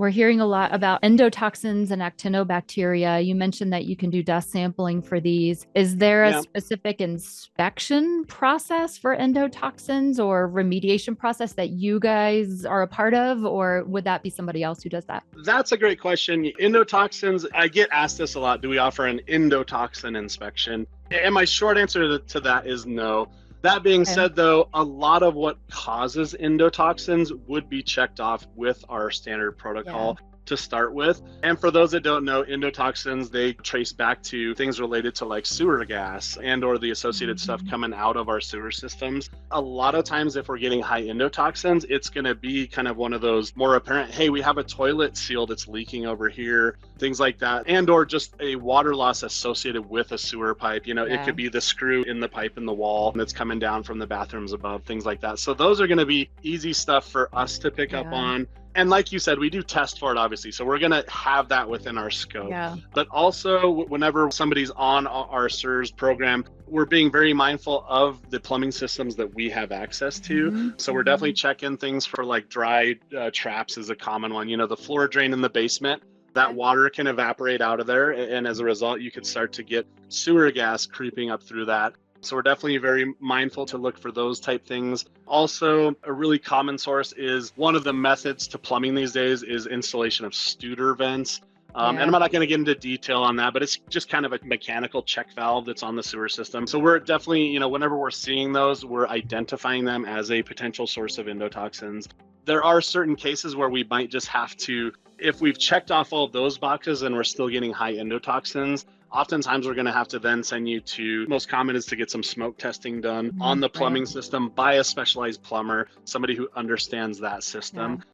We're hearing a lot about endotoxins and actinobacteria. You mentioned that you can do dust sampling for these. Is there a Yeah, specific inspection process for endotoxins or remediation process that you guys are a part of, or would that be somebody else who does that? that's a great question. Endotoxins, I get asked this a lot. Do we offer an endotoxin inspection? And my short answer to that is no. That being Okay. said, though, a lot of what causes endotoxins would be checked off with our standard Yeah. protocol to start with. And for those that don't know, endotoxins, they trace back to things related to like sewer gas and or the associated stuff Mhm. coming out of our sewer systems. A lot of times if we're getting high endotoxins, it's going to be kind of one of those more apparent, hey, we have a toilet seal that's leaking over here, things like that, and or just a water loss associated with a sewer pipe. It Yeah. could be the screw in the pipe in the wall that's coming down from the bathrooms above, things like that. So those are going to be easy stuff for us to pick up Yeah. on. And like you said, we do test for it, obviously. So we're going to have that within our scope. Yeah. But also, whenever somebody's on our SIRS program, we're being very mindful of the plumbing systems that we have access to. Mhm. So we're definitely checking things for like dry traps is a common one. The floor drain in the basement, that Okay. water can evaporate out of there. And as a result, you could start to get sewer gas creeping up through that. So we're definitely very mindful to look for those type things. Also, a really common source is one of the methods to plumbing these days is installation of Studer vents. And I'm Yeah. not going to get into detail on that, but it's just kind of a mechanical check valve that's on the sewer system. So we're definitely, whenever we're seeing those, we're identifying them as a potential source of endotoxins. There are certain cases where we might just have to, if we've checked off all of those boxes and we're still getting high endotoxins, oftentimes we're going to have to then send you to, most common is to get some smoke testing done on Mhm. the Right. plumbing system by a specialized plumber, somebody who understands that Yeah. system.